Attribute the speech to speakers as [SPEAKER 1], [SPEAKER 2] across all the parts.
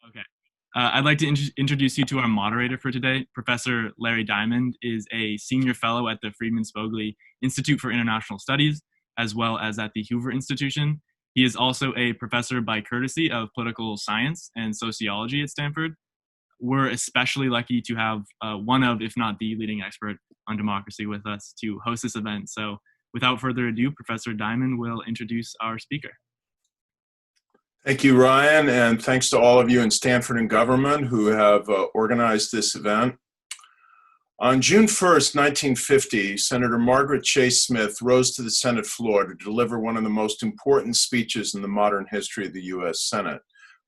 [SPEAKER 1] Okay. I'd like to introduce you to our moderator for today. Professor Larry Diamond is a senior fellow at the Friedman Spogli Institute for International Studies, as well as at the Hoover Institution. He is also a professor by courtesy of political science and sociology at Stanford. We're especially lucky to have one of, if not the leading expert on democracy with us to host this event. So without further ado, Professor Diamond will introduce our speaker.
[SPEAKER 2] Thank you, Ryan, and thanks to all of you in Stanford and government who have organized this event. On June 1st, 1950, Senator Margaret Chase Smith rose to the Senate floor to deliver one of the most important speeches in the modern history of the U.S. Senate,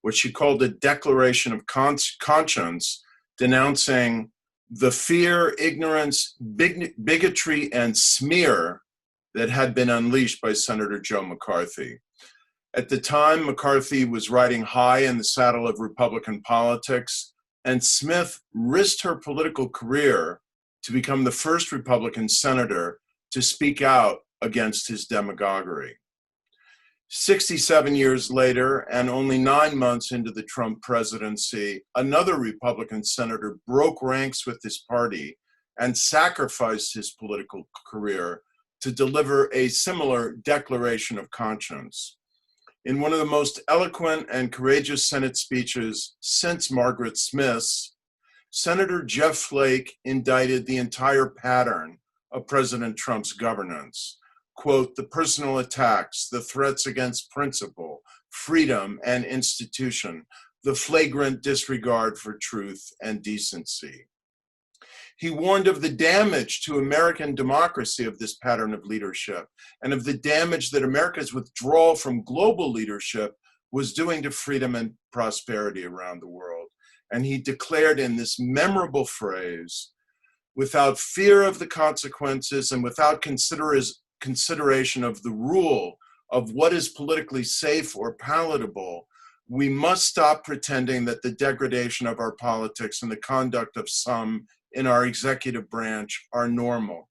[SPEAKER 2] which she called a Declaration of Conscience, denouncing the fear, ignorance, bigotry, and smear that had been unleashed by Senator Joe McCarthy. At the time, McCarthy was riding high in the saddle of Republican politics, and Smith risked her political career to become the first Republican senator to speak out against his demagoguery. 67 years later, and only 9 months into the Trump presidency, another Republican senator broke ranks with his party and sacrificed his political career to deliver a similar declaration of conscience. In one of the most eloquent and courageous Senate speeches since Margaret Smith's, Senator Jeff Flake indicted the entire pattern of President Trump's governance. Quote, the personal attacks, the threats against principle, freedom, and institution, the flagrant disregard for truth and decency. He warned of the damage to American democracy of this pattern of leadership and of the damage that America's withdrawal from global leadership was doing to freedom and prosperity around the world. And he declared in this memorable phrase, without fear of the consequences and without consideration of the rule of what is politically safe or palatable, we must stop pretending that the degradation of our politics and the conduct of some in our executive branch are normal.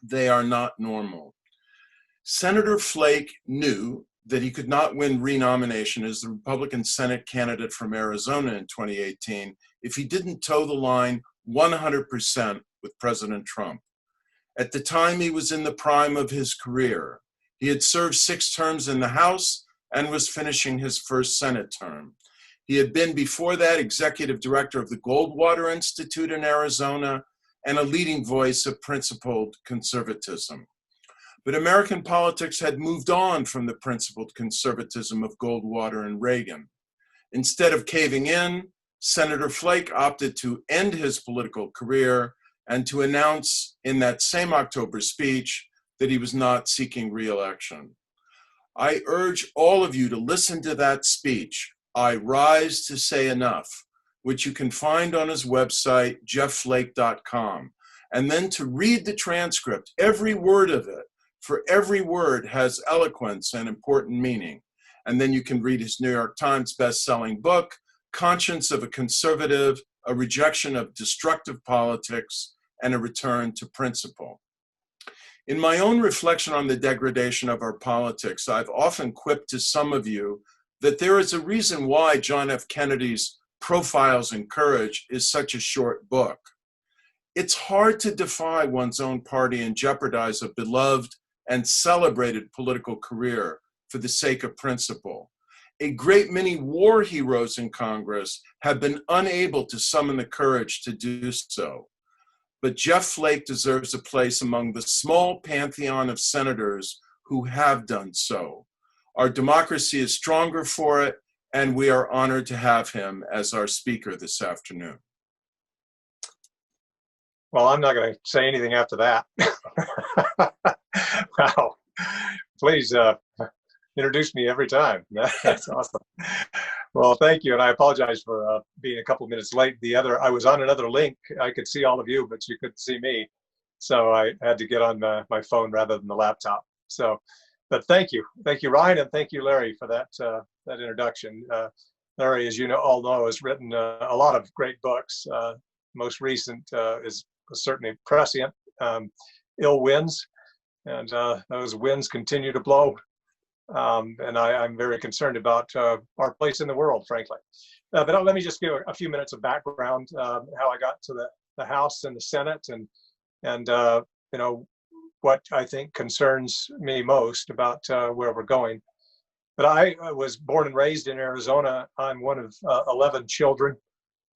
[SPEAKER 2] They are not normal. Senator Flake knew that he could not win renomination as the Republican Senate candidate from Arizona in 2018 if he didn't toe the line 100% with President Trump. At the time, he was in the prime of his career. He had served 6 terms in the House and was finishing his first Senate term. He had been before that executive director of the Goldwater Institute in Arizona and a leading voice of principled conservatism. But American politics had moved on from the principled conservatism of Goldwater and Reagan. Instead of caving in, Senator Flake opted to end his political career and to announce in that same October speech that he was not seeking re-election. I urge all of you to listen to that speech, I Rise to Say Enough, which you can find on his website, jeffflake.com, and then to read the transcript, every word of it, for every word has eloquence and important meaning. And then you can read his New York Times best-selling book, Conscience of a Conservative, A Rejection of Destructive Politics, and a Return to Principle. In my own reflection on the degradation of our politics, I've often quipped to some of you that there is a reason why John F. Kennedy's Profiles in Courage is such a short book. It's hard to defy one's own party and jeopardize a beloved and celebrated political career for the sake of principle. A great many war heroes in Congress have been unable to summon the courage to do so. But Jeff Flake deserves a place among the small pantheon of senators who have done so. Our democracy is stronger for it, and we are honored to have him as our speaker this afternoon.
[SPEAKER 3] Well, I'm not going to say anything after that. Wow. Please introduce me every time. That's awesome. Well, thank you. And I apologize for being a couple minutes late. I was on another link. I could see all of you, but you couldn't see me. So I had to get on my phone rather than the laptop. But thank you. Thank you, Ryan, and thank you, Larry, for that introduction. Larry, as you all know, has written a lot of great books. Most recent is certainly prescient, Ill Winds, and those winds continue to blow And I'm very concerned about our place in the world, frankly. But let me just give a few minutes of background, how I got to the House and the Senate, and you know, what I think concerns me most about where we're going. But I was born and raised in Arizona. I'm one of 11 children,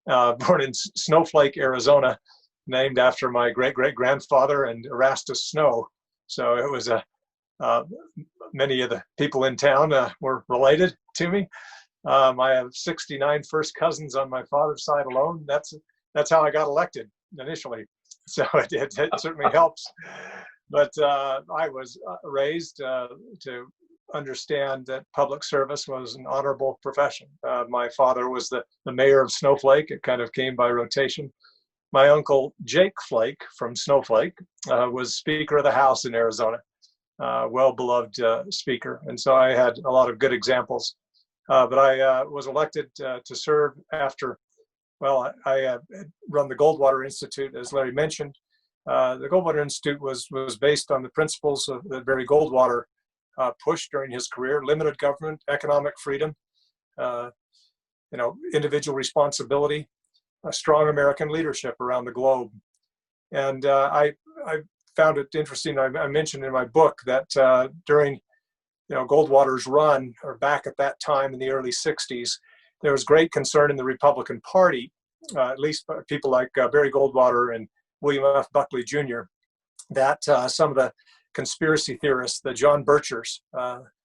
[SPEAKER 3] born in Snowflake, Arizona, named after my great-great-grandfather and Erastus Snow. So it was many of the people in town were related to me. I have 69 first cousins on my father's side alone. That's how I got elected initially. So it certainly helps. But I was raised to understand that public service was an honorable profession. My father was the mayor of Snowflake. It kind of came by rotation. My uncle Jake Flake from Snowflake was Speaker of the House in Arizona, well-beloved speaker. And so I had a lot of good examples. But I was elected to serve after, well, I run the Goldwater Institute, as Larry mentioned. The Goldwater Institute was based on the principles of that Barry Goldwater pushed during his career: limited government, economic freedom, individual responsibility, a strong American leadership around the globe. And I found it interesting. I mentioned in my book that during Goldwater's run, or back at that time in the early 60s, there was great concern in the Republican Party, at least people like Barry Goldwater and William F. Buckley Jr., that some of the conspiracy theorists, the John Birchers,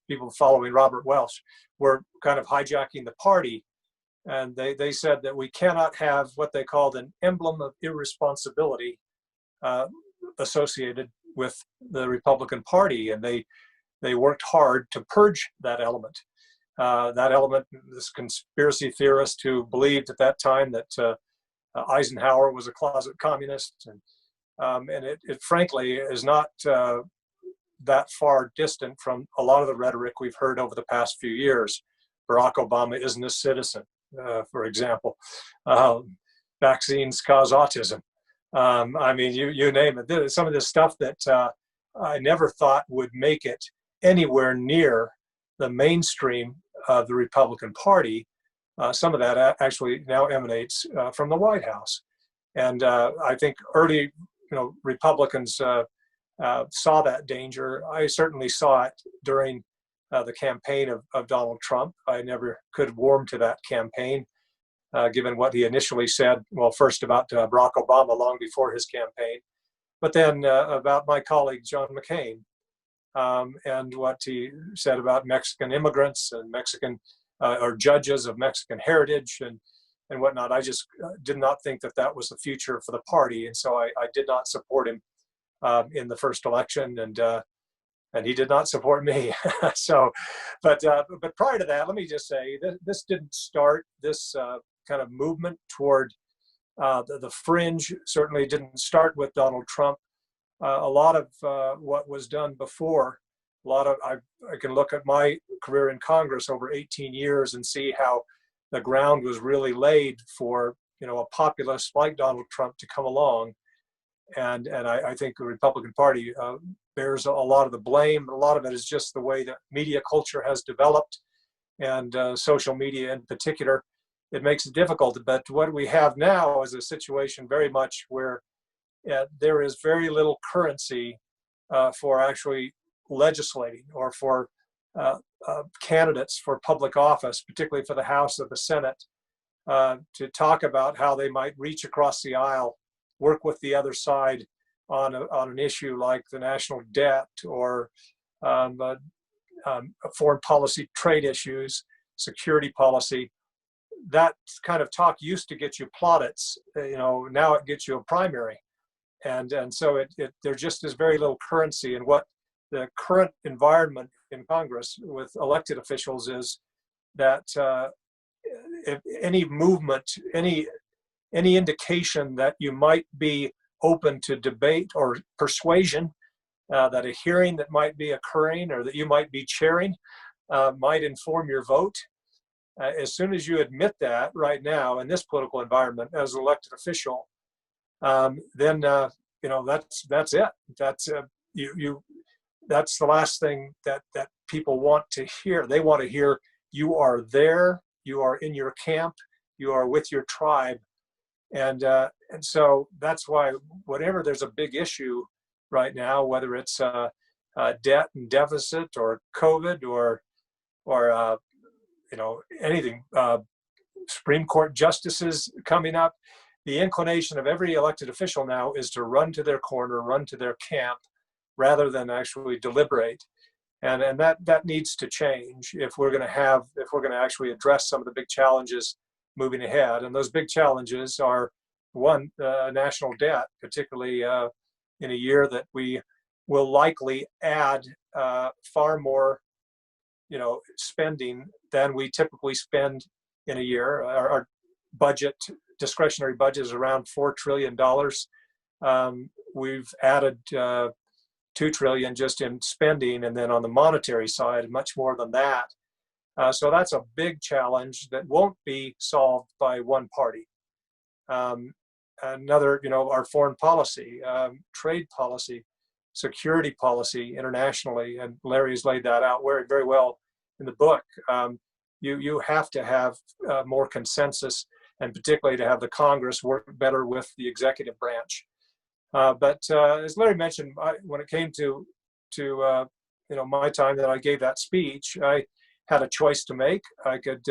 [SPEAKER 3] people following Robert Welch, were kind of hijacking the party. And they said that we cannot have what they called an emblem of irresponsibility associated with the Republican Party. And they worked hard to purge that element. This conspiracy theorist who believed at that time that Eisenhower was a closet communist, and it frankly is not that far distant from a lot of the rhetoric we've heard over the past few years. Barack Obama isn't a citizen, for example. Vaccines cause autism. I mean, you name it. Some of this stuff that I never thought would make it anywhere near the mainstream of the Republican Party. Some of that actually now emanates from the White House. And I think early Republicans saw that danger. I certainly saw it during the campaign of Donald Trump. I never could warm to that campaign, given what he initially said, well, first about Barack Obama long before his campaign, but then about my colleague, John McCain, and what he said about Mexican immigrants and Mexican or judges of Mexican heritage and whatnot. I just did not think that was the future for the party. And so I did not support him in the first election, and he did not support me. So, but prior to that, let me just say that this didn't start this kind of movement toward the fringe. Certainly didn't start with Donald Trump. A lot of what was done before, I can look at my career in Congress over 18 years and see how the ground was really laid for a populist like Donald Trump to come along. And I think the Republican Party bears a lot of the blame. A lot of it is just the way that media culture has developed, and social media in particular. It makes it difficult. But what we have now is a situation very much where there is very little currency for actually legislating or for candidates for public office, particularly for the House or the Senate, to talk about how they might reach across the aisle, work with the other side on an issue like the national debt or foreign policy, trade issues, security policy. That kind of talk used to get you plaudits. Now it gets you a primary. And so there just is very little currency in what the current environment in Congress with elected officials is, that if any movement, any indication that you might be open to debate or persuasion, that a hearing that might be occurring or that you might be chairing might inform your vote. As soon as you admit that right now in this political environment as an elected official, then that's it. That's that's the last thing that people want to hear. They want to hear you are there, you are in your camp, you are with your tribe, and so that's why whenever there's a big issue right now, whether it's debt and deficit or COVID or anything, Supreme Court justices coming up, the inclination of every elected official now is to run to their corner, run to their camp, rather than actually deliberate. And that needs to change if we're going to actually address some of the big challenges moving ahead. And those big challenges are, one, national debt, particularly in a year that we will likely add far more, spending than we typically spend in a year. Our budget, discretionary budget, is around $4 trillion. We've added $2 trillion just in spending, and then on the monetary side, much more than that. So that's a big challenge that won't be solved by one party. Another, our foreign policy, trade policy, security policy internationally, and Larry has laid that out very, very well in the book. You have to have more consensus, and particularly to have the Congress work better with the executive branch. But as Larry mentioned, when it came to my time that I gave that speech, I had a choice to make. I could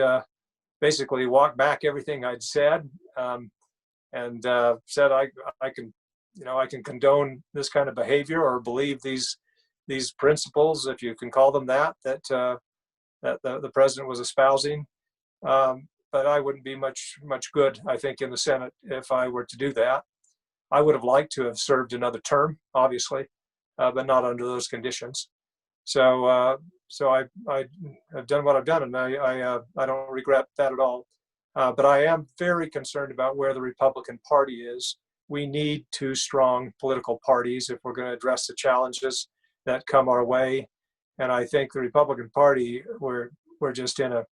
[SPEAKER 3] basically walk back everything I'd said, and said I can condone this kind of behavior or believe these principles, if you can call them that the president was espousing. But I wouldn't be much good, I think, in the Senate if I were to do that. I would have liked to have served another term, obviously, but not under those conditions. So I've done what I've done, and I don't regret that at all. But I am very concerned about where the Republican Party is. We need two strong political parties if we're going to address the challenges that come our way. And I think the Republican Party, we're just in a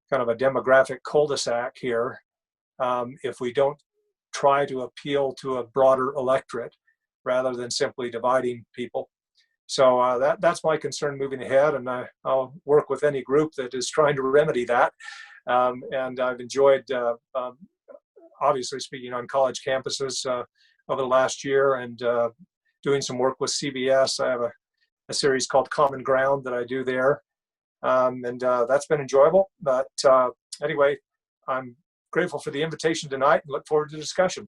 [SPEAKER 3] kind of a demographic cul-de-sac here. If we don't try to appeal to a broader electorate rather than simply dividing people. So that's my concern moving ahead, and I'll work with any group that is trying to remedy that. And I've enjoyed, obviously, speaking on college campuses over the last year, and doing some work with CBS. I have a series called Common Ground that I do there, and that's been enjoyable. But anyway, I'm grateful for the invitation tonight and look forward to the discussion.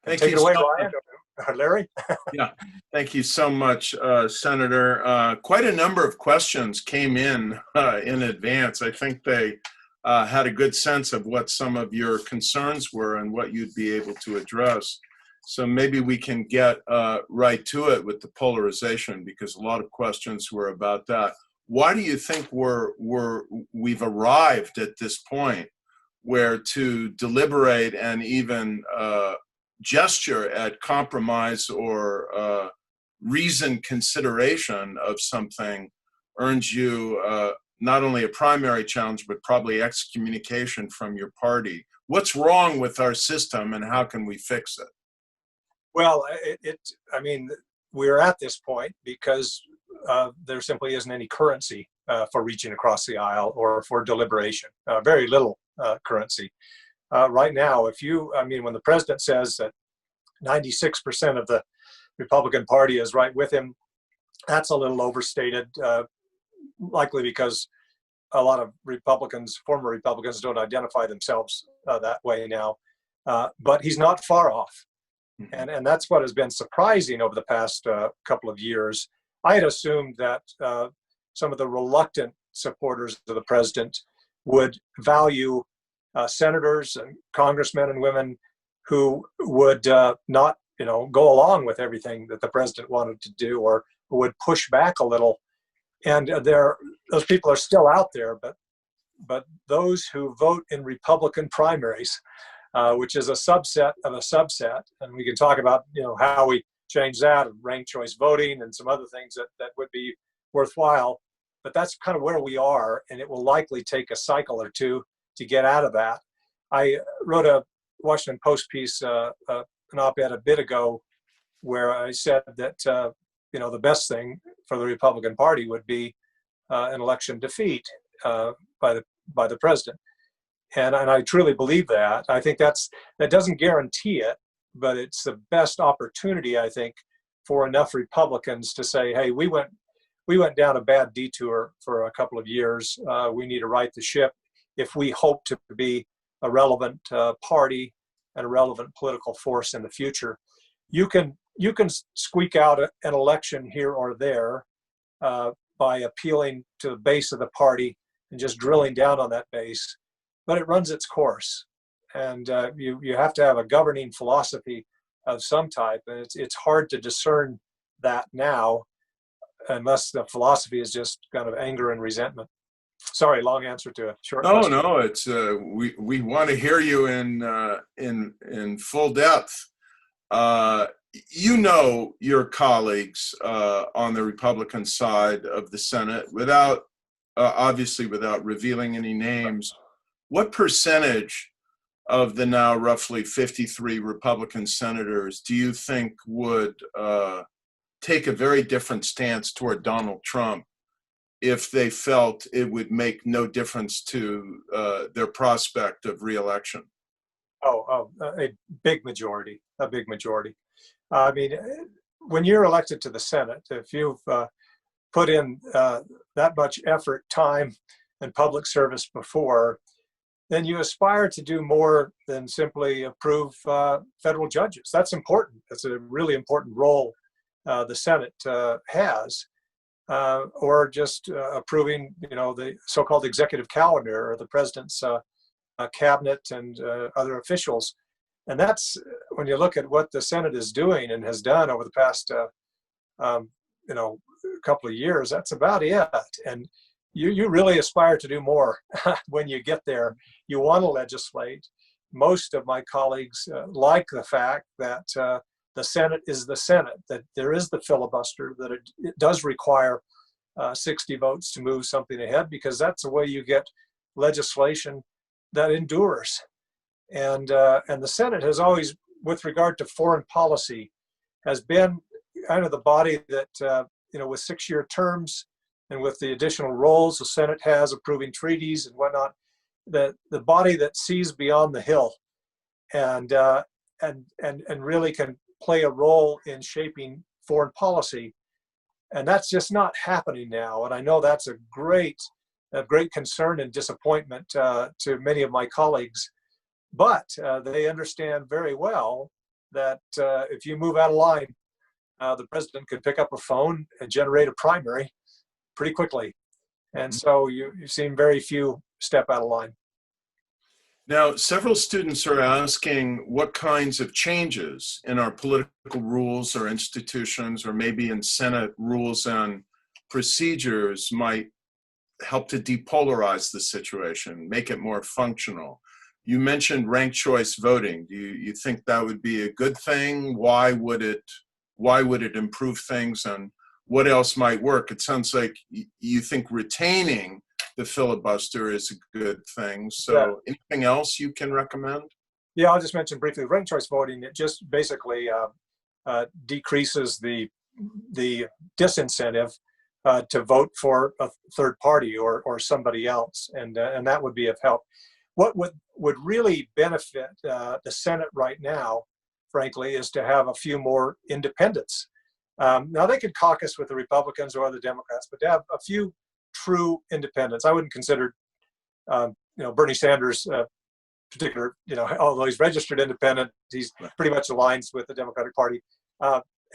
[SPEAKER 2] Take
[SPEAKER 3] it away, Ryan. Larry?
[SPEAKER 2] Yeah, thank you so much, Senator. Quite a number of questions came in advance. I think they had a good sense of what some of your concerns were and what you'd be able to address. So maybe we can get right to it with the polarization, because a lot of questions were about that. Why do you think we've arrived at this point where to deliberate and even gesture at compromise or reasoned consideration of something earns you not only a primary challenge, but probably excommunication from your party? What's wrong with our system, and how can we fix it?
[SPEAKER 3] Well, we're at this point because there simply isn't any currency for reaching across the aisle or for deliberation. Very little currency. Right now, when the president says that 96% of the Republican Party is right with him, that's a little overstated, likely because a lot of former Republicans don't identify themselves that way now. But he's not far off. And that's what has been surprising over the past couple of years. I had assumed that some of the reluctant supporters of the president would value senators and congressmen and women who would not, go along with everything that the president wanted to do, or who would push back a little. And those people are still out there, but those who vote in Republican primaries, which is a subset of a subset, and we can talk about how we change that, and ranked choice voting and some other things that would be worthwhile. But that's kind of where we are, and it will likely take a cycle or two to get out of that. I wrote a Washington Post piece a an op-ed a bit ago where I said that the best thing for the Republican Party would be an election defeat by the president, and I truly believe that. I think that doesn't guarantee it, but it's the best opportunity, I think, for enough Republicans to say, hey, we went down a bad detour for a couple of years. We need to right the ship if we hope to be a relevant party and a relevant political force in the future. You can squeak out an election here or there by appealing to the base of the party and just drilling down on that base, but it runs its course. And you have to have a governing philosophy of some type, and it's hard to discern that now, unless the philosophy is just kind of anger and resentment. Sorry, long answer to a short question.
[SPEAKER 2] No, it's we want to hear you in full depth. Your colleagues on the Republican side of the Senate, without obviously without revealing any names, what percentage of the now roughly 53 Republican senators do you think would take a very different stance toward Donald Trump if they felt it would make no difference to their prospect of reelection?
[SPEAKER 3] A big majority. I mean, when you're elected to the Senate, if you've put in that much effort, time, and public service before, then you aspire to do more than simply approve federal judges. That's important. That's a really important role the Senate has, or just approving, the so-called executive calendar or the president's cabinet and other officials. And that's when you look at what the Senate is doing and has done over the past, couple of years. That's about it. And you really aspire to do more when you get there. You want to legislate. Most of my colleagues like the fact that the Senate is the Senate, that there is the filibuster, that it does require 60 votes to move something ahead, because that's the way you get legislation that endures. And the Senate has always, with regard to foreign policy, has been kind of the body that, with 6-year terms and with the additional roles the Senate has approving treaties and whatnot, the body that sees beyond the hill and really can play a role in shaping foreign policy. And that's just not happening now. And I know that's a great concern and disappointment to many of my colleagues. But they understand very well that if you move out of line, the president could pick up a phone and generate a primary pretty quickly. And so you've seen very few step out of line.
[SPEAKER 2] Now, several students are asking what kinds of changes in our political rules or institutions, or maybe in Senate rules and procedures, might help to depolarize the situation, make it more functional. You mentioned ranked choice voting. Do you think that would be a good thing? Why would it improve things, and what else might work? It sounds like you think retaining the filibuster is a good thing. So anything else you can recommend?
[SPEAKER 3] Yeah, I'll just mention briefly ranked choice voting. It just basically decreases the disincentive to vote for a third party or somebody else, and that would be of help. What would really benefit the Senate right now, frankly, is to have a few more independents. Now, they could caucus with the Republicans or the Democrats, but to have a few true independents. I wouldn't consider, Bernie Sanders particular, although he's registered independent, he's pretty much aligns with the Democratic Party.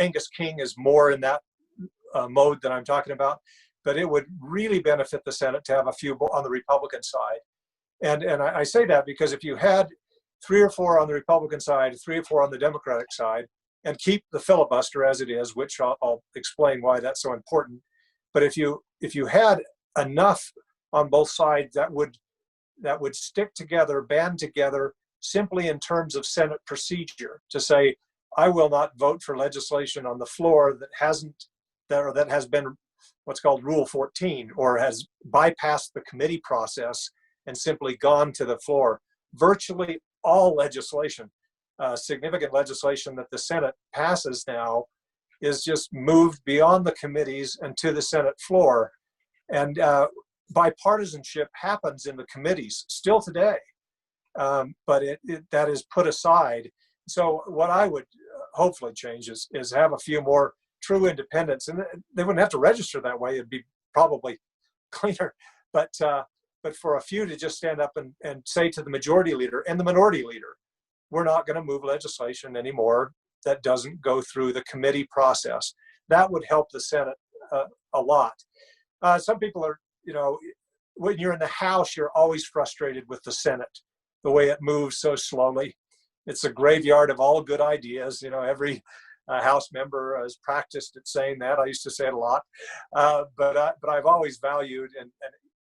[SPEAKER 3] Angus King is more in that mode that I'm talking about, but it would really benefit the Senate to have a few on the Republican side. And I say that because if you had 3 or 4 on the Republican side, 3 or 4 on the Democratic side, and keep the filibuster as it is, which I'll explain why that's so important. But if you had enough on both sides that would stick together, band together, simply in terms of Senate procedure, to say, I will not vote for legislation on the floor that has been what's called Rule 14, or has bypassed the committee process and simply gone to the floor. Virtually all legislation significant legislation that the Senate passes now is just moved beyond the committees and to the Senate floor. And bipartisanship happens in the committees still today, but that is put aside. So what I would hopefully change is have a few more true independents, and they wouldn't have to register that way. It'd be probably cleaner, but for a few to just stand up and say to the majority leader and the minority leader, we're not going to move legislation anymore that doesn't go through the committee process. That would help the Senate a lot. Some people are, when you're in the House, you're always frustrated with the Senate, the way it moves so slowly. It's a graveyard of all good ideas. Every House member has practiced at saying that. I used to say it a lot, but I've always valued, and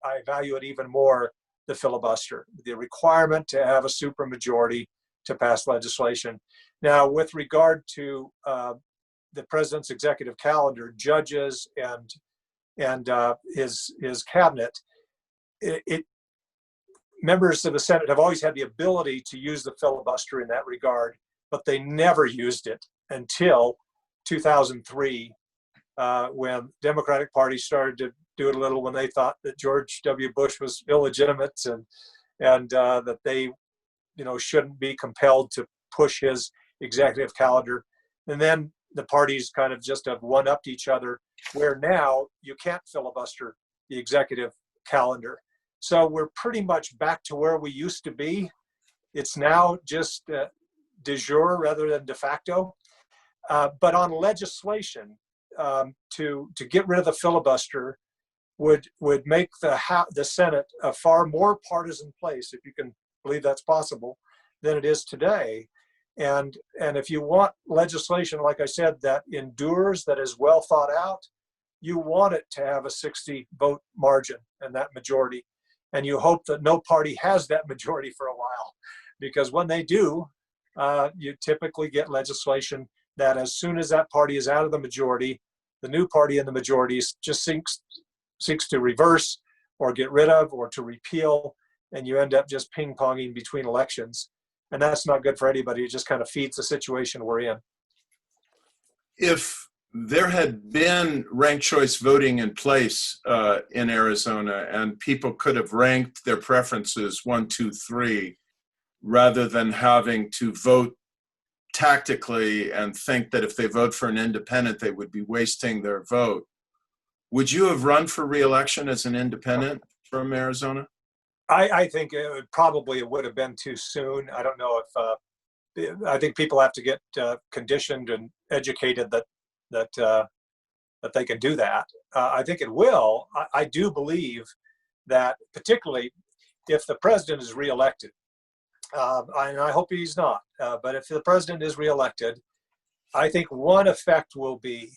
[SPEAKER 3] I value it even more, the filibuster, the requirement to have a supermajority to pass legislation. Now, with regard to the president's executive calendar, judges, and his cabinet, members of the Senate have always had the ability to use the filibuster in that regard, but they never used it until 2003, when Democratic Party started to do it a little, when they thought that George W. Bush was illegitimate and that they shouldn't be compelled to push his executive calendar. And then the parties kind of just have one-upped each other, where now you can't filibuster the executive calendar. So we're pretty much back to where we used to be. It's now just de jure rather than de facto. But on legislation, to get rid of the filibuster would make the Senate a far more partisan place, if you can believe that's possible, than it is today. And if you want legislation, like I said, that endures, that is well thought out, you want it to have a 60 vote margin and that majority. And you hope that no party has that majority for a while, because when they do, you typically get legislation that as soon as that party is out of the majority, the new party in the majority just seeks to reverse or get rid of or to repeal, and you end up just ping-ponging between elections. And that's not good for anybody. It just kind of feeds the situation we're in.
[SPEAKER 2] If there had been ranked choice voting in place in Arizona, and people could have ranked their preferences 1, 2, 3, rather than having to vote tactically and think that if they vote for an independent, they would be wasting their vote, would you have run for re-election as an independent from Arizona?
[SPEAKER 3] I think it would have been too soon. I don't know if I think people have to get conditioned and educated that they can do that. I think it will. I do believe that, particularly if the president is reelected, and I hope he's not, but if the president is reelected, I think one effect will be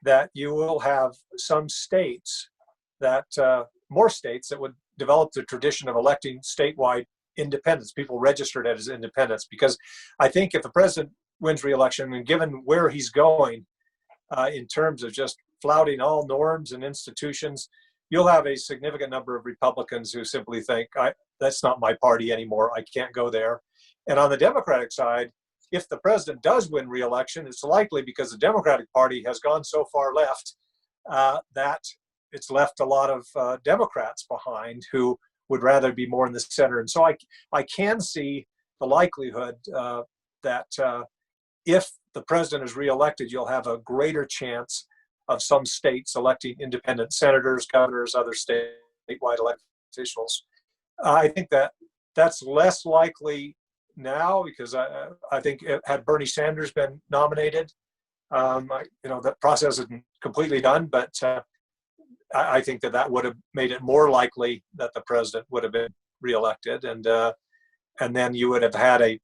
[SPEAKER 3] that you will have some states more states that would develop the tradition of electing statewide independents, people registered as independents. Because I think if the president wins re-election, and given where he's going in terms of just flouting all norms and institutions, you'll have a significant number of Republicans who simply think, that's not my party anymore, I can't go there. And on the Democratic side, if the president does win re-election, it's likely because the Democratic Party has gone so far left that it's left a lot of Democrats behind who would rather be more in the center. And so I can see the likelihood that if the president is reelected, you'll have a greater chance of some states electing independent senators, governors, other statewide elected officials. I think that's less likely now, because I think had Bernie Sanders been nominated, that process isn't completely done, but I think that would have made it more likely that the president would have been reelected, and then you would have had a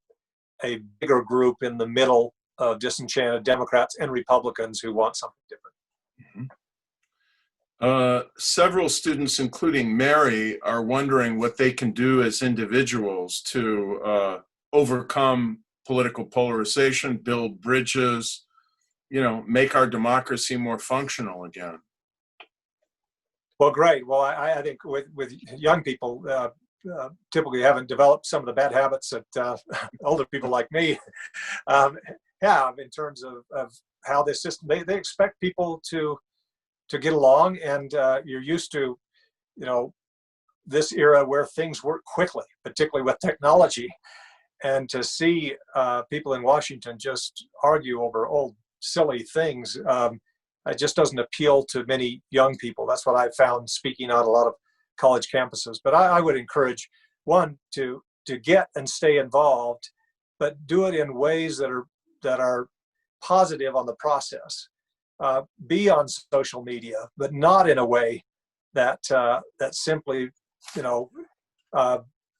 [SPEAKER 3] bigger group in the middle of disenchanted Democrats and Republicans who want something different.
[SPEAKER 2] Several students, including Mary, are wondering what they can do as individuals to overcome political polarization, build bridges, make our democracy more functional again.
[SPEAKER 3] Well, great. Well, I think with young people, typically haven't developed some of the bad habits that older people like me have in terms of how this system, they expect people to get along, and you're used to, this era where things work quickly, particularly with technology. And to see people in Washington just argue over old, silly things, it just doesn't appeal to many young people. That's what I've found speaking on a lot of college campuses. But I would encourage one to get and stay involved, but do it in ways that are positive on the process. Be on social media, but not in a way that simply,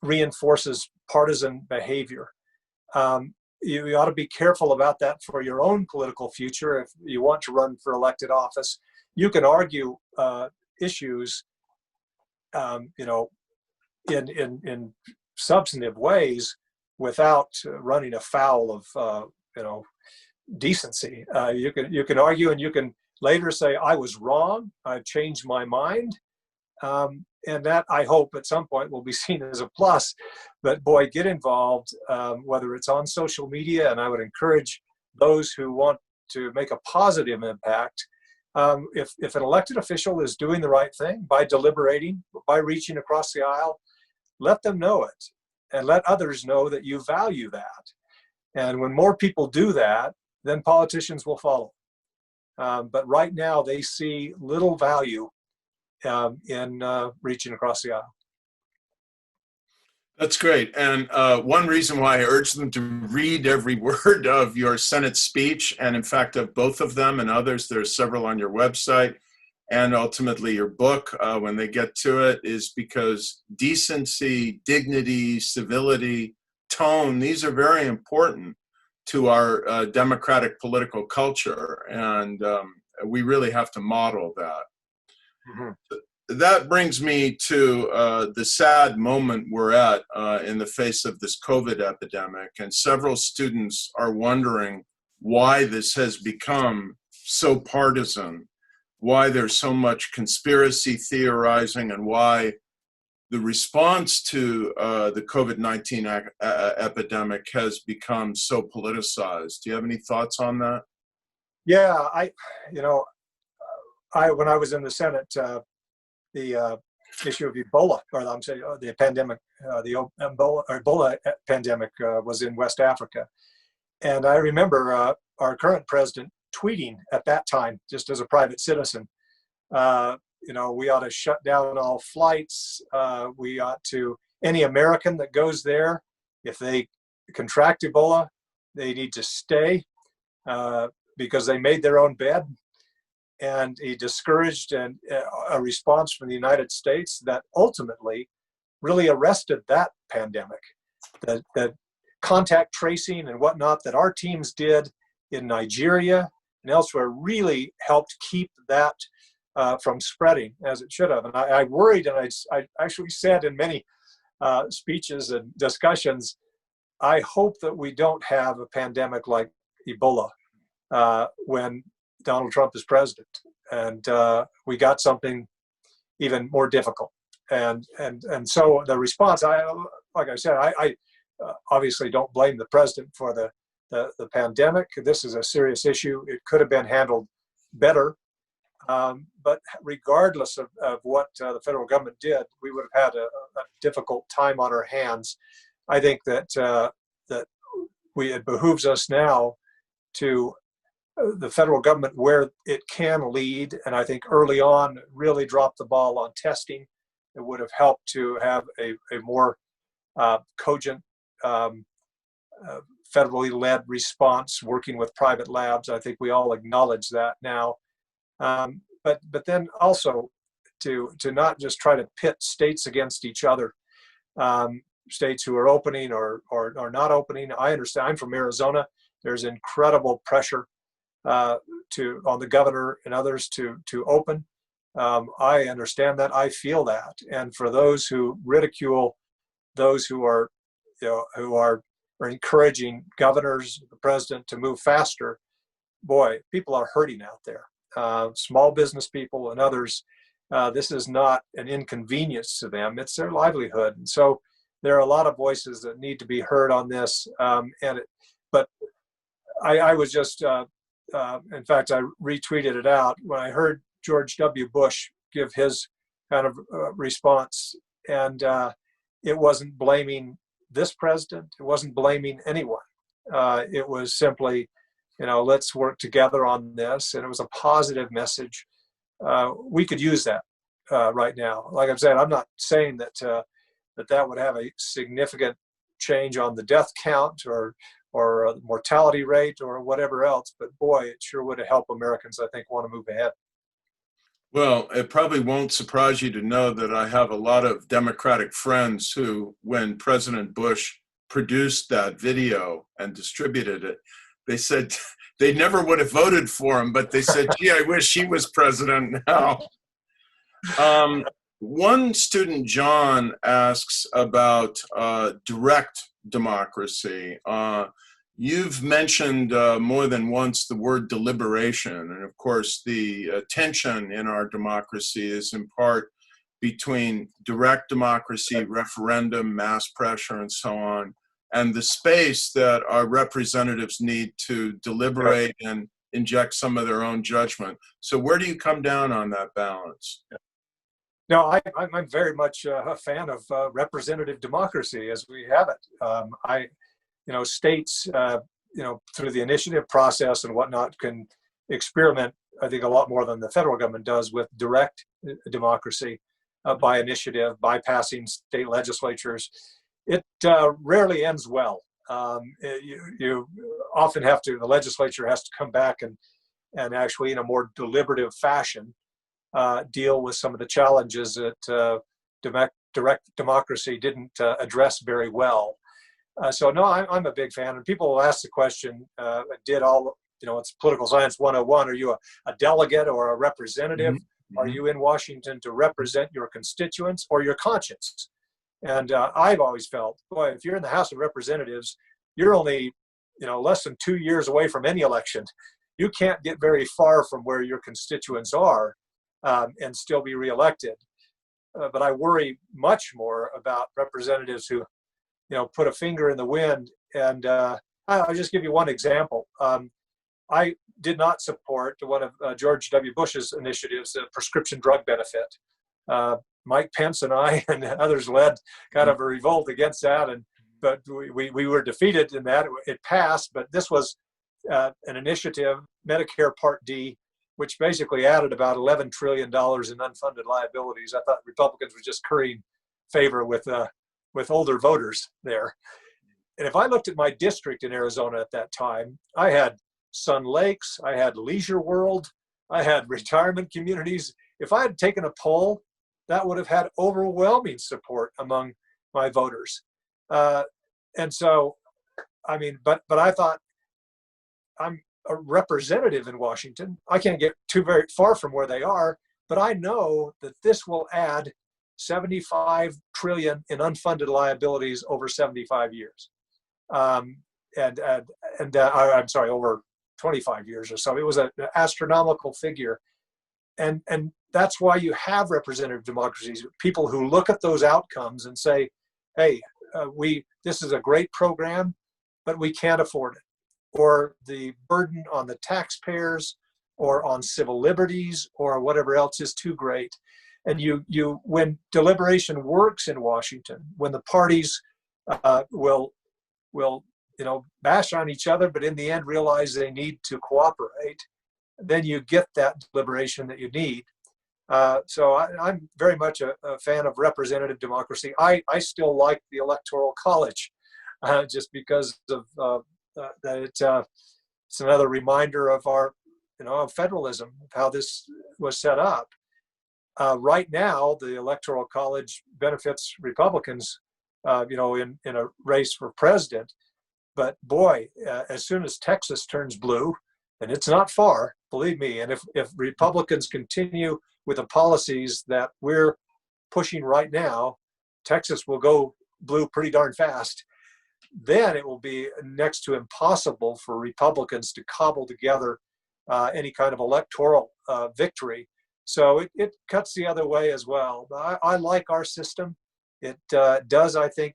[SPEAKER 3] reinforces partisan behavior. You ought to be careful about that for your own political future. If you want to run for elected office, you can argue issues, in substantive ways without running afoul of, decency. You can argue, and you can later say, I was wrong, I've changed my mind. And that, I hope, at some point will be seen as a plus. But boy, get involved, whether it's on social media, and I would encourage those who want to make a positive impact. If an elected official is doing the right thing by deliberating, by reaching across the aisle, let them know it, and let others know that you value that. And when more people do that, then politicians will follow. But right now, they see little value in reaching across the aisle.
[SPEAKER 2] That's great. And one reason why I urge them to read every word of your Senate speech, and in fact of both of them and others, there's several on your website, and ultimately your book when they get to it, is because decency, dignity, civility, tone, these are very important to our democratic political culture. And we really have to model that. Mm-hmm. That brings me to the sad moment we're at in the face of this COVID epidemic, and several students are wondering why this has become so partisan, why there's so much conspiracy theorizing, and why the response to the COVID-19 epidemic has become so politicized. Do you have any thoughts on that?
[SPEAKER 3] Yeah, when I was in the Senate, the issue of Ebola, or I'm saying the pandemic, the Ebola pandemic was in West Africa. And I remember our current president tweeting at that time, just as a private citizen, we ought to shut down all flights. We ought to, any American that goes there, if they contract Ebola, they need to stay because they made their own bed. And he discouraged a response from the United States that ultimately really arrested that pandemic. The contact tracing and whatnot that our teams did in Nigeria and elsewhere really helped keep that from spreading as it should have. And I worried, and I actually said in many speeches and discussions, I hope that we don't have a pandemic like Ebola when Donald Trump is president, and we got something even more difficult. And so the response, like I said, I obviously don't blame the president for the pandemic. This is a serious issue. It could have been handled better. But regardless of what the federal government did, we would have had a difficult time on our hands. I think that it behooves us now to the federal government, where it can lead, and I think early on really dropped the ball on testing. It would have helped to have a more cogent federally led response, working with private labs. I think we all acknowledge that now. But then also to not just try to pit states against each other, states who are opening or not opening. I understand. I'm from Arizona. There's incredible pressure on the governor and others to open. I understand that. I feel that. And for those who ridicule those who are encouraging governors, the president, to move faster, boy, people are hurting out there. Small business people and others. This is not an inconvenience to them. It's their livelihood. And so there are a lot of voices that need to be heard on this. But I was just, in fact, I retweeted it out when I heard George W. Bush give his kind of response. And it wasn't blaming this president. It wasn't blaming anyone. It was simply, let's work together on this. And it was a positive message. We could use that right now. Like I've said, I'm not saying that that would have a significant change on the death count or mortality rate or whatever else, but boy, it sure would help Americans, I think, want to move ahead.
[SPEAKER 2] Well, it probably won't surprise you to know that I have a lot of Democratic friends who, when President Bush produced that video and distributed it, they said they never would have voted for him, but they said, gee, I wish he was president now. One student, John, asks about direct democracy. You've mentioned more than once the word deliberation. And of course, the tension in our democracy is in part between direct democracy, referendum, mass pressure, and so on, and the space that our representatives need to deliberate and inject some of their own judgment. So where do you come down on that balance?
[SPEAKER 3] No, I'm very much a fan of representative democracy as we have it. States, through the initiative process and whatnot, can experiment, I think, a lot more than the federal government does with direct democracy by initiative, bypassing state legislatures. It rarely ends well. You often have to, the legislature has to come back and actually, in a more deliberative fashion, deal with some of the challenges that direct democracy didn't address very well. So no, I'm a big fan. And people will ask the question, it's political science 101. Are you a delegate or a representative? Mm-hmm. Are you in Washington to represent your constituents or your conscience? And I've always felt, boy, if you're in the House of Representatives, you're only, less than 2 years away from any election. You can't get very far from where your constituents are and still be reelected. But I worry much more about representatives who put a finger in the wind. And I'll just give you one example. I did not support one of George W. Bush's initiatives, the prescription drug benefit. Mike Pence and I and others led kind of a revolt against that. But we were defeated in that. It passed, but this was an initiative, Medicare Part D, which basically added about $11 trillion in unfunded liabilities. I thought Republicans were just currying favor with older voters there. And if I looked at my district in Arizona at that time, I had Sun Lakes, I had Leisure World, I had retirement communities. If I had taken a poll, that would have had overwhelming support among my voters. And so, but I thought, I'm a representative in Washington. I can't get very far from where they are, but I know that this will add 75 trillion in unfunded liabilities over 75 years. I'm sorry, over 25 years or so. It was an astronomical figure. And that's why you have representative democracies, people who look at those outcomes and say, hey, this is a great program, but we can't afford it. Or the burden on the taxpayers or on civil liberties or whatever else is too great. And when deliberation works in Washington, when the parties will bash on each other, but in the end realize they need to cooperate, then you get that deliberation that you need. So I'm very much a fan of representative democracy. I still like the Electoral College, just because of that it's another reminder of our, of federalism, of how this was set up. Right now, the Electoral College benefits Republicans, in a race for president. But boy, as soon as Texas turns blue, and it's not far, believe me, and if Republicans continue with the policies that we're pushing right now, Texas will go blue pretty darn fast. Then it will be next to impossible for Republicans to cobble together any kind of electoral victory So it cuts the other way as well. I like our system. It does, I think,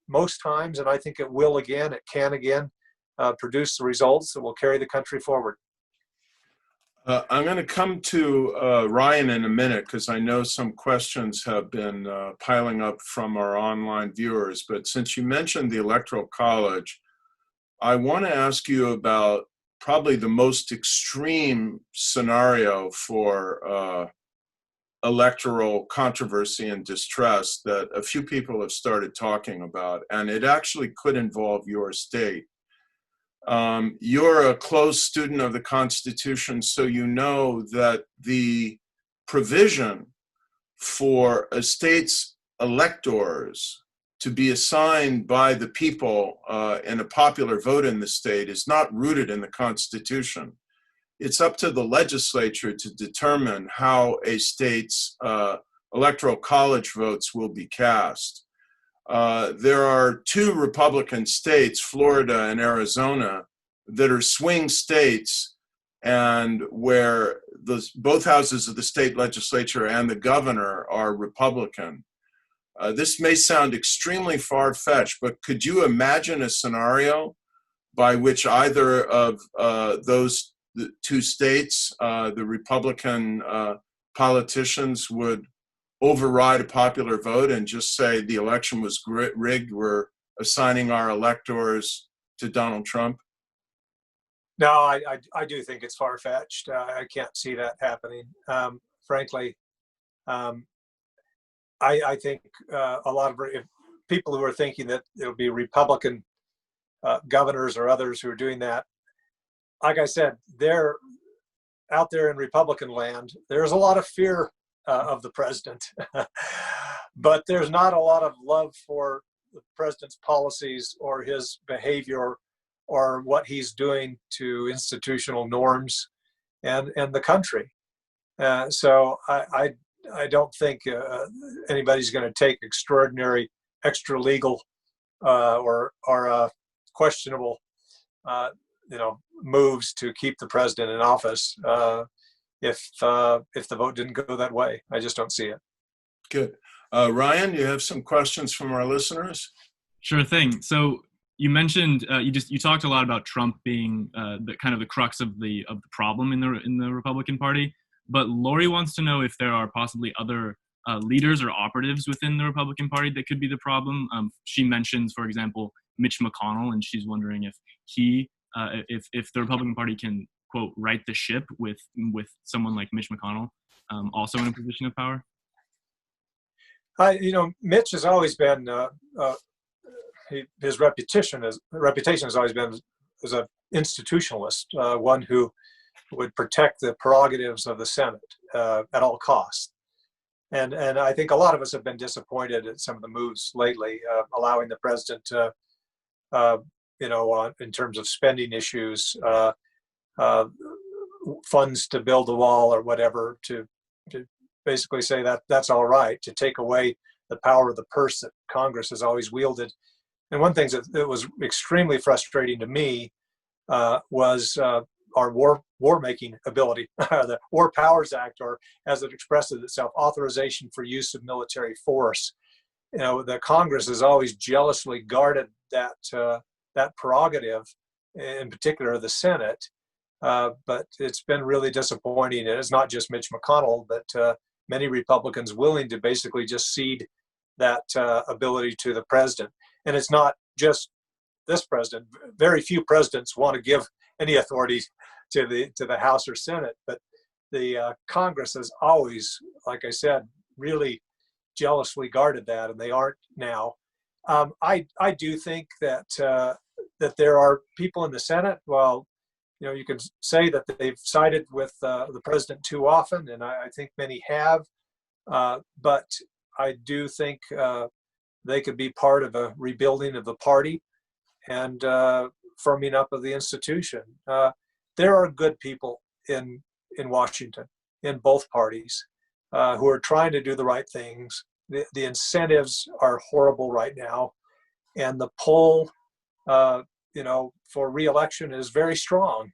[SPEAKER 3] most times, and I think it will again, it can again, produce the results that will carry the country forward.
[SPEAKER 2] I'm going to come to Ryan in a minute because I know some questions have been piling up from our online viewers. But since you mentioned the Electoral College, I want to ask you about probably the most extreme scenario for electoral controversy and distress that a few people have started talking about, and it actually could involve your state. You're a close student of the Constitution, so you know that the provision for a state's electors to be assigned by the people in a popular vote in the state is not rooted in the Constitution. It's up to the legislature to determine how a state's electoral college votes will be cast. There are two Republican states, Florida and Arizona, that are swing states and where both houses of the state legislature and the governor are Republican. This may sound extremely far-fetched, but could you imagine a scenario by which either of those two states, the Republican politicians would override a popular vote and just say the election was rigged, we're assigning our electors to Donald Trump?
[SPEAKER 3] No, I do think it's far-fetched. I can't see that happening. Frankly, I think a lot of people who are thinking that it'll be Republican governors or others who are doing that, like I said, they're out there in Republican land. There's a lot of fear of the president, but there's not a lot of love for the president's policies or his behavior or what he's doing to institutional norms and the country. So I don't think anybody's going to take extraordinary, extra legal or questionable, moves to keep the president in office if the vote didn't go that way. I just don't see it.
[SPEAKER 2] Good. Ryan, you have some questions from our listeners?
[SPEAKER 1] Sure thing. So you mentioned you talked a lot about Trump being the kind of the crux of the problem in the Republican Party. But Lori wants to know if there are possibly other leaders or operatives within the Republican Party that could be the problem. She mentions, for example, Mitch McConnell, and she's wondering if if the Republican Party can, quote, right the ship with someone like Mitch McConnell, also in a position of power.
[SPEAKER 3] Mitch has always been his reputation has always been as an institutionalist, one who would protect the prerogatives of the Senate at all costs. And I think a lot of us have been disappointed at some of the moves lately, allowing the president to, in terms of spending issues, funds to build a wall or whatever, to basically say that that's all right, to take away the power of the purse that Congress has always wielded. And one thing that was extremely frustrating to me was our war-making ability, the War Powers Act, or as it expresses itself, authorization for use of military force. The Congress has always jealously guarded that prerogative, in particular the Senate. But it's been really disappointing. And it's not just Mitch McConnell, but many Republicans willing to basically just cede that ability to the president. And it's not just this president. Very few presidents want to give any authority to the House or Senate, but the Congress has always, like I said, really jealously guarded that, and they aren't now. I do think that there are people in the Senate. Well, you can say that they've sided with the president too often, and I think many have. But I do think they could be part of a rebuilding of the party and firming up of the institution. There are good people in Washington, in both parties, who are trying to do the right things. The incentives are horrible right now, and the pull, for reelection is very strong.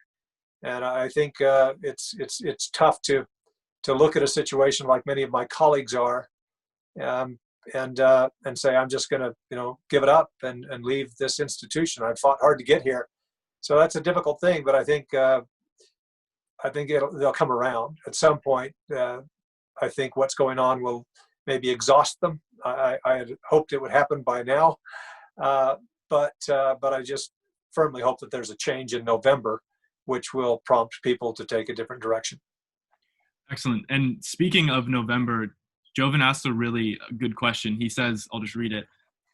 [SPEAKER 3] And I think it's tough to look at a situation like many of my colleagues are, and say, I'm just going to give it up and leave this institution. I've fought hard to get here, so that's a difficult thing. But I think they'll come around at some point. I think what's going on will maybe exhaust them. I had hoped it would happen by now, but I just firmly hope that there's a change in November, which will prompt people to take a different direction.
[SPEAKER 1] Excellent. And speaking of November, Joven asked a really good question. He says, I'll just read it.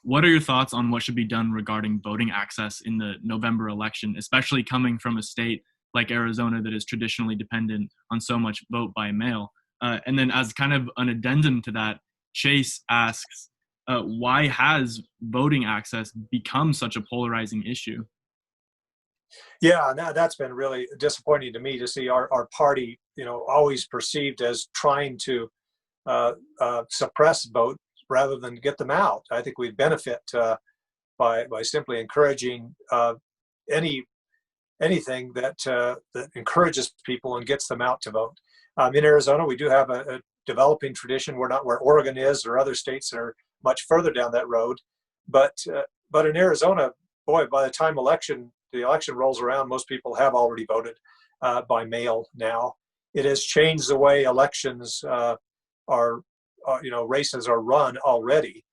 [SPEAKER 1] What are your thoughts on what should be done regarding voting access in the November election, especially coming from a state like Arizona that is traditionally dependent on so much vote by mail? And then as kind of an addendum to that, Chase asks, why has voting access become such a polarizing issue?
[SPEAKER 3] Yeah, that's been really disappointing to me to see our party, always perceived as trying to suppress votes rather than get them out. I think we benefit by simply encouraging anything that encourages people and gets them out to vote. In Arizona, we do have a developing tradition. We're not where Oregon is or other states that are much further down that road. But in Arizona, boy, by the time the election rolls around, most people have already voted by mail now. It has changed the way elections races are run already.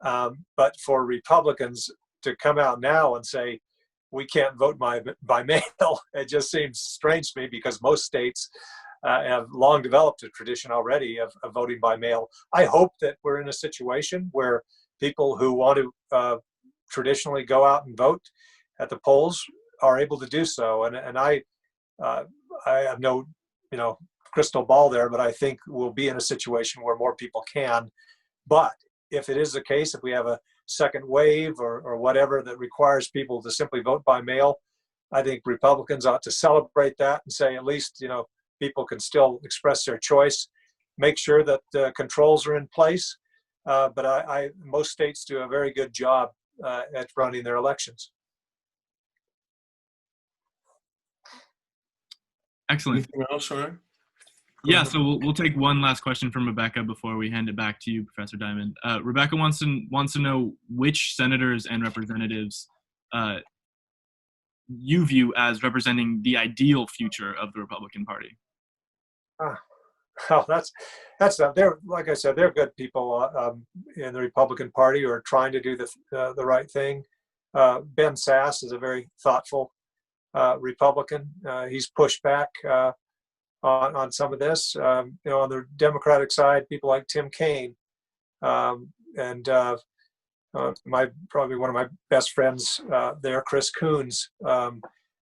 [SPEAKER 3] But for Republicans to come out now and say, we can't vote by mail, it just seems strange to me, because most states have long developed a tradition already of voting by mail. I hope that we're in a situation where people who want to traditionally go out and vote at the polls are able to do so. And I have no crystal ball there, but I think we'll be in a situation where more people can. But if it is the case, if we have a second wave or whatever that requires people to simply vote by mail, I think Republicans ought to celebrate that and say, at least people can still express their choice. Make sure that the controls are in place. But most states do a very good job at running their elections.
[SPEAKER 1] Excellent.
[SPEAKER 2] Anything else, Ryan?
[SPEAKER 1] Yeah, so we'll take one last question from Rebecca before we hand it back to you, Professor Diamond. Rebecca wants to know which senators and representatives you view as representing the ideal future of the Republican Party.
[SPEAKER 3] Oh, that's they're, like I said, they're good people in the Republican Party who are trying to do the right thing. Ben Sass is a very thoughtful Republican. He's pushed back on some of this. On the Democratic side, people like Tim Kaine and probably one of my best friends there, Chris Coons.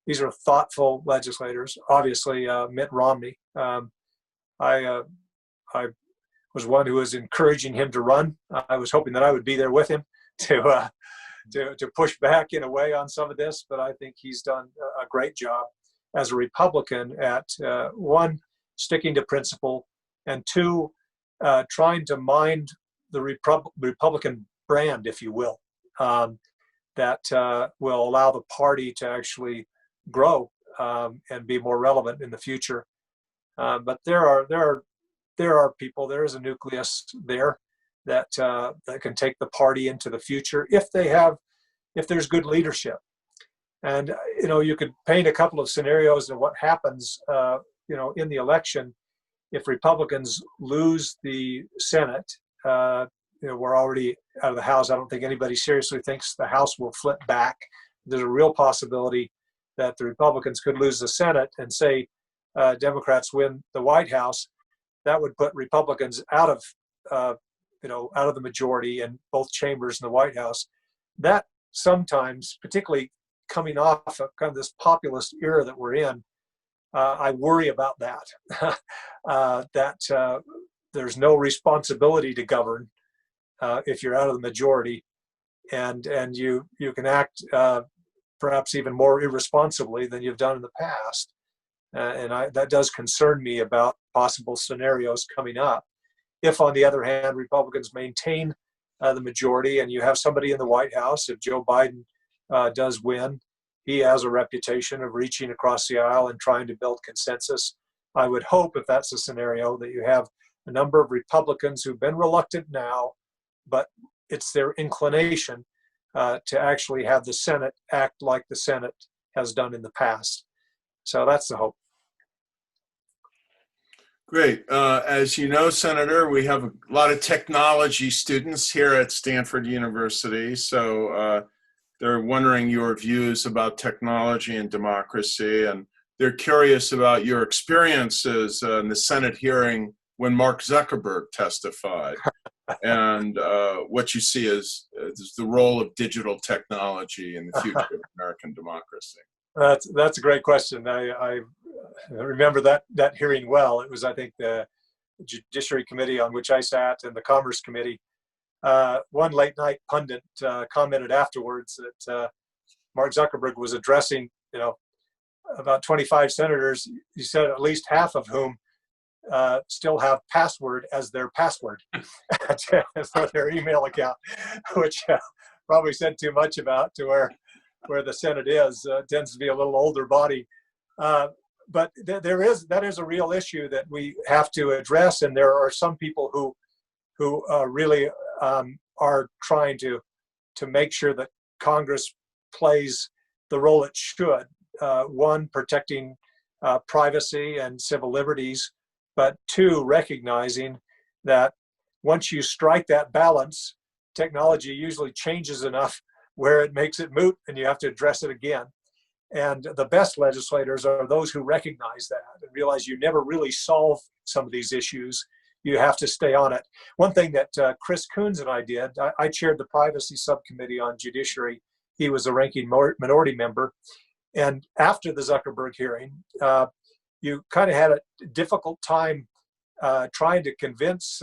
[SPEAKER 3] These are thoughtful legislators. Obviously, Mitt Romney. I was one who was encouraging him to run. I was hoping that I would be there with him to push back in a way on some of this, but I think he's done a great job as a Republican at one, sticking to principle, and two, trying to mind the Republican brand, if you will, that will allow the party to actually grow and be more relevant in the future. But there are people. There is a nucleus there that can take the party into the future if there's good leadership. And you could paint a couple of scenarios of what happens in the election if Republicans lose the Senate. We're already out of the House. I don't think anybody seriously thinks the House will flip back. There's a real possibility that the Republicans could lose the Senate and say Democrats win the White House. That would put Republicans out of the majority in both chambers in the White House. That sometimes, particularly coming off of kind of this populist era that we're in, I worry about that. That there's no responsibility to govern if you're out of the majority, and you can act perhaps even more irresponsibly than you've done in the past. That does concern me about possible scenarios coming up. If, on the other hand, Republicans maintain the majority and you have somebody in the White House, if Joe Biden does win, he has a reputation of reaching across the aisle and trying to build consensus I would hope, if that's the scenario, that you have a number of Republicans who've been reluctant now, but it's their inclination to actually have the Senate act like the Senate has done in the past. So that's the hope.
[SPEAKER 2] Great. As you know, Senator, we have a lot of technology students here at Stanford University. So they're wondering your views about technology and democracy. And they're curious about your experiences in the Senate hearing when Mark Zuckerberg testified and what you see as the role of digital technology in the future of American democracy.
[SPEAKER 3] That's a great question. I remember that hearing well. It was, I think, the Judiciary Committee on which I sat and the Commerce Committee. One late night pundit commented afterwards that Mark Zuckerberg was addressing, about 25 senators. He said at least half of whom still have password as their password for their email account, which probably said too much about to where the Senate is. Tends to be a little older body. But that is a real issue that we have to address, and there are some people who really are trying to make sure that Congress plays the role it should. One, protecting privacy and civil liberties, but two, recognizing that once you strike that balance, technology usually changes enough where it makes it moot and you have to address it again. And the best legislators are those who recognize that and realize you never really solve some of these issues. You have to stay on it. One thing that Chris Coons and I did, I chaired the Privacy Subcommittee on Judiciary. He was a ranking minority member. And after the Zuckerberg hearing, you kind of had a difficult time trying to convince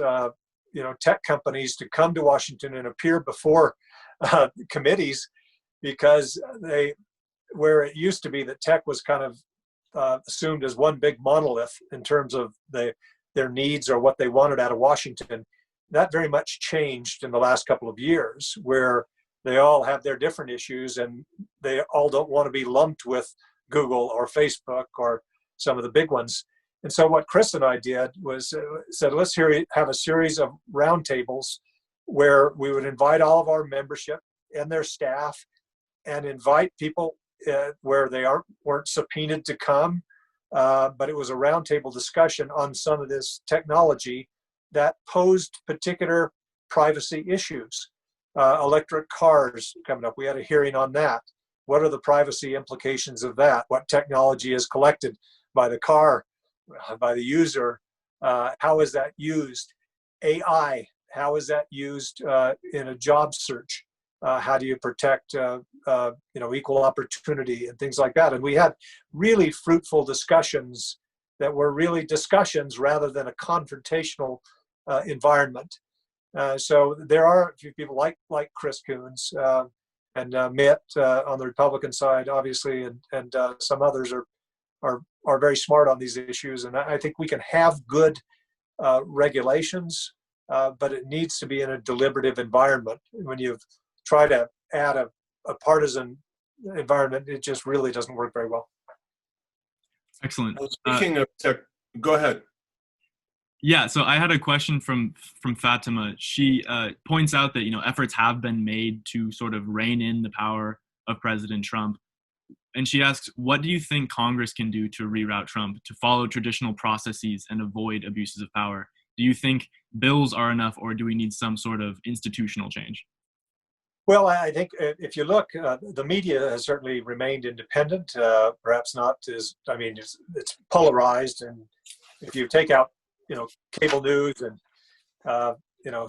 [SPEAKER 3] tech companies to come to Washington and appear before committees, because where it used to be that tech was kind of assumed as one big monolith in terms of their needs or what they wanted out of Washington, that very much changed in the last couple of years, where they all have their different issues and they all don't want to be lumped with Google or Facebook or some of the big ones. And so what Chris and I did was said, let's have a series of roundtables where we would invite all of our membership and their staff and invite people where they weren't subpoenaed to come, but it was a roundtable discussion on some of this technology that posed particular privacy issues. Electric cars coming up, we had a hearing on that. What are the privacy implications of that? What technology is collected by the car, by the user? How is that used? AI, how is that used in a job search? How do you protect equal opportunity and things like that? And we had really fruitful discussions that were really discussions rather than a confrontational environment. So there are a few people like Chris Coons and Mitt on the Republican side, obviously, and some others are very smart on these issues. And I think we can have good regulations, but it needs to be in a deliberative environment. When you try to add a partisan environment, it just really doesn't work very well.
[SPEAKER 1] Excellent.
[SPEAKER 2] Speaking of tech, go ahead.
[SPEAKER 1] Yeah, so I had a question from Fatima. She points out that efforts have been made to sort of rein in the power of President Trump, and she asks, what do you think Congress can do to reroute Trump, to follow traditional processes and avoid abuses of power? Do you think bills are enough, or do we need some sort of institutional change?
[SPEAKER 3] Well, I think if you look, the media has certainly remained independent. Perhaps not as, it's polarized, and if you take out cable news and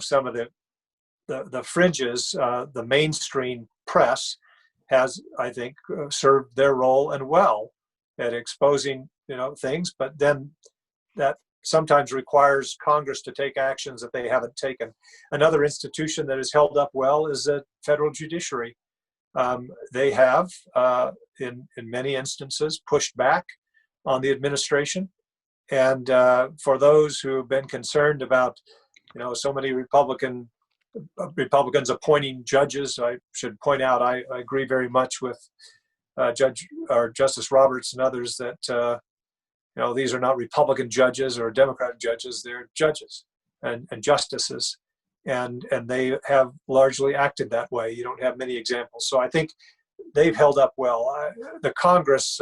[SPEAKER 3] some of the fringes, the mainstream press has, I think, served their role and well at exposing things, but then that sometimes requires Congress to take actions that they haven't taken. Another institution that is held up well is the federal judiciary. They have, in many instances, pushed back on the administration. And for those who have been concerned about, so many Republicans appointing judges, I should point out I agree very much with Justice Roberts and others that these are not Republican judges or Democratic judges, they're judges and justices. And they have largely acted that way. You don't have many examples. So I think they've held up well. The Congress,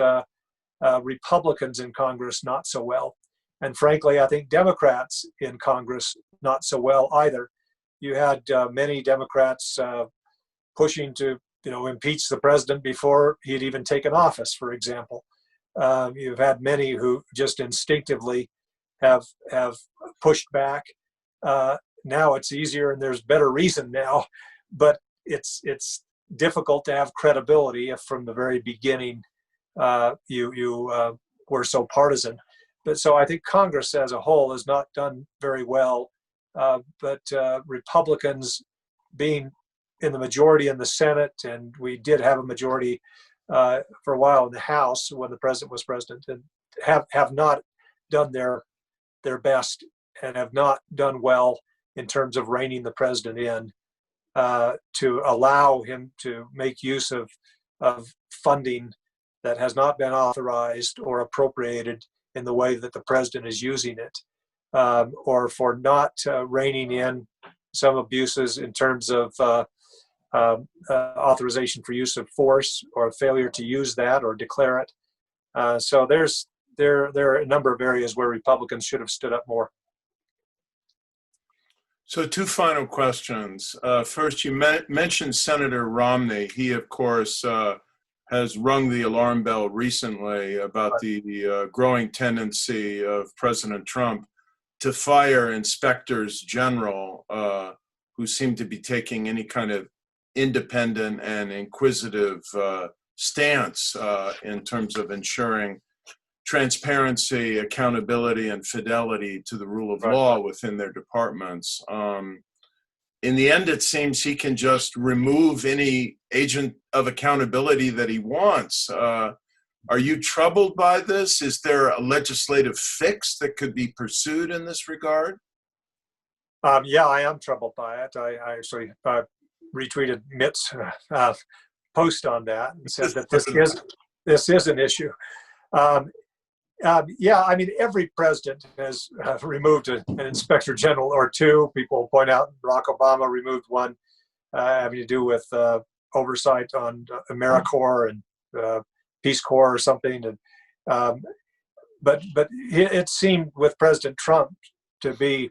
[SPEAKER 3] Republicans in Congress, not so well. And frankly, I think Democrats in Congress, not so well either. You had many Democrats pushing to, impeach the president before he'd even taken office, for example. You've had many who just instinctively have pushed back. Now it's easier and there's better reason now, but it's difficult to have credibility if from the very beginning you were so partisan. But so I think Congress as a whole has not done very well, but Republicans being in the majority in the Senate, and we did have a majority for a while in the House when the president was president, and have not done their best and have not done well in terms of reining the president in to allow him to make use of funding that has not been authorized or appropriated in the way that the president is using it, or for not reining in some abuses in terms of authorization for use of force or failure to use that or declare it. So there are a number of areas where Republicans should have stood up more.
[SPEAKER 2] So two final questions. First, you mentioned Senator Romney. He, of course, has rung the alarm bell recently about the growing tendency of President Trump to fire inspectors general who seem to be taking any kind of independent and inquisitive stance in terms of ensuring transparency, accountability, and fidelity to the rule of law within their departments. In the end, it seems he can just remove any agent of accountability that he wants. Are you troubled by this? Is there a legislative fix that could be pursued in this regard?
[SPEAKER 3] Yeah, I am troubled by it. I actually retweeted Mitt's post on that and said that this is an issue. Yeah, I mean, every president has removed an inspector general or two. People point out Barack Obama removed one having to do with oversight on AmeriCorps and Peace Corps or something. And but it seemed with President Trump to be,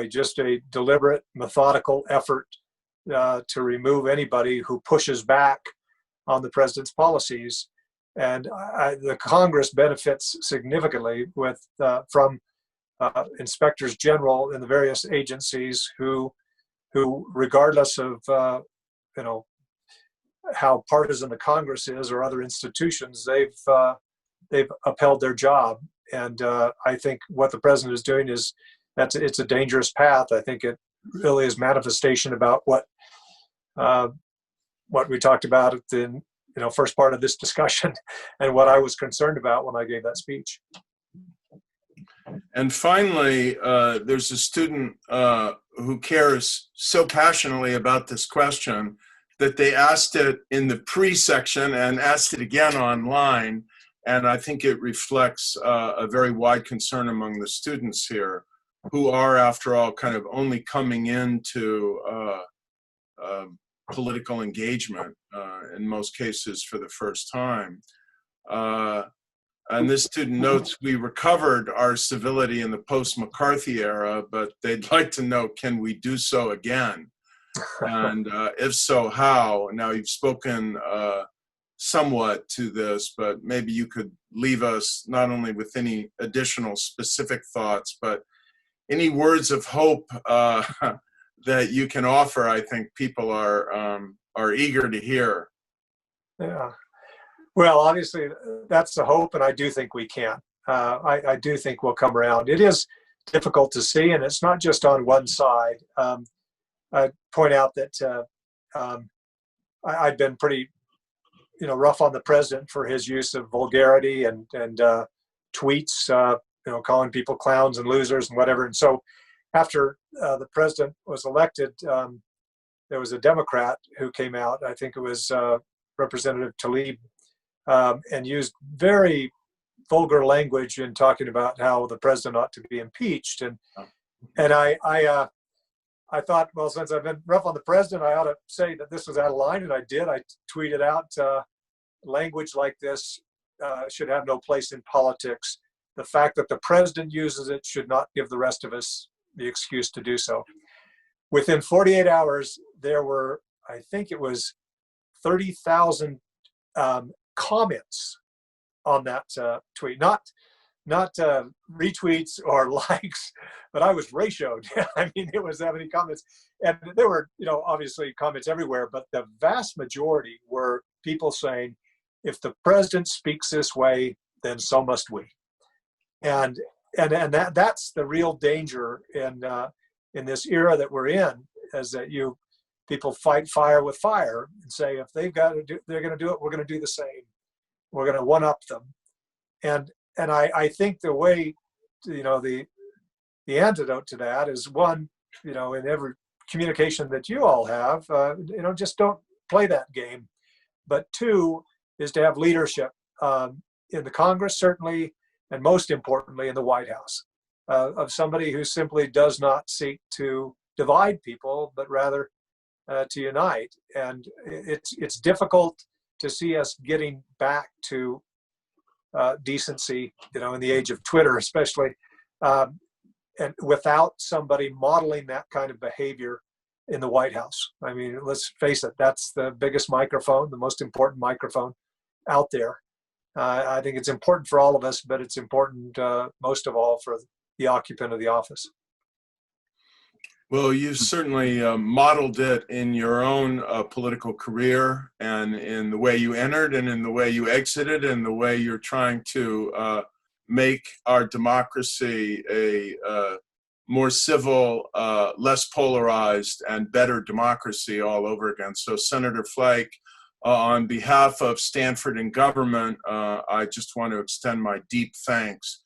[SPEAKER 3] just a deliberate, methodical effort to remove anybody who pushes back on the president's policies. And the Congress benefits significantly from inspectors general in the various agencies who regardless of how partisan the Congress is or other institutions, they've upheld their job. And I think what the president is doing it's a dangerous path. I think it really is manifestation about what we talked about at the first part of this discussion, and what I was concerned about when I gave that speech.
[SPEAKER 2] And finally, there's a student who cares so passionately about this question that they asked it in the pre-section and asked it again online. And I think it reflects a very wide concern among the students here, who are, after all, kind of only coming into political engagement, in most cases for the first time. And this student notes, we recovered our civility in the post-McCarthy era, but they'd like to know, can we do so again? And if so, how? Now, you've spoken somewhat to this, but maybe you could leave us not only with any additional specific thoughts, but any words of hope that you can offer. I think people are eager to hear.
[SPEAKER 3] Yeah. Well, obviously, that's the hope, and I do think we can. I do think we'll come around. It is difficult to see, and it's not just on one side. I point out that I'd been pretty, rough on the president for his use of vulgarity and tweets, calling people clowns and losers and whatever. And so, after the president was elected, there was a Democrat who came out. I think it was Representative Tlaib. And used very vulgar language in talking about how the president ought to be impeached. And I thought, well, since I've been rough on the president, I ought to say that this was out of line, and I did. I tweeted out language like this should have no place in politics. The fact that the president uses it should not give the rest of us the excuse to do so. Within 48 hours, there were, I think it was 30,000 comments on that tweet. Not retweets or likes, but I was ratioed. I mean, it was that many comments. And there were, obviously comments everywhere, but the vast majority were people saying, if the president speaks this way, then so must we. And that's the real danger in this era that we're in, is that people fight fire with fire and say, if they're going to do it, we're going to do the same. We're going to one up them. And I think the way, the antidote to that is, one, in every communication that you all have, just don't play that game. But two is to have leadership in the Congress, certainly, and most importantly in the White House, of somebody who simply does not seek to divide people, but rather to unite. And it's difficult to see us getting back to decency, in the age of Twitter, especially, and without somebody modeling that kind of behavior in the White House. I mean, let's face it, that's the biggest microphone, the most important microphone out there. I think it's important for all of us, but it's important most of all for the occupant of the office.
[SPEAKER 2] Well, you certainly modeled it in your own political career, and in the way you entered and in the way you exited and the way you're trying to make our democracy a more civil, less polarized, and better democracy all over again. So Senator Flake, on behalf of Stanford and government, I just want to extend my deep thanks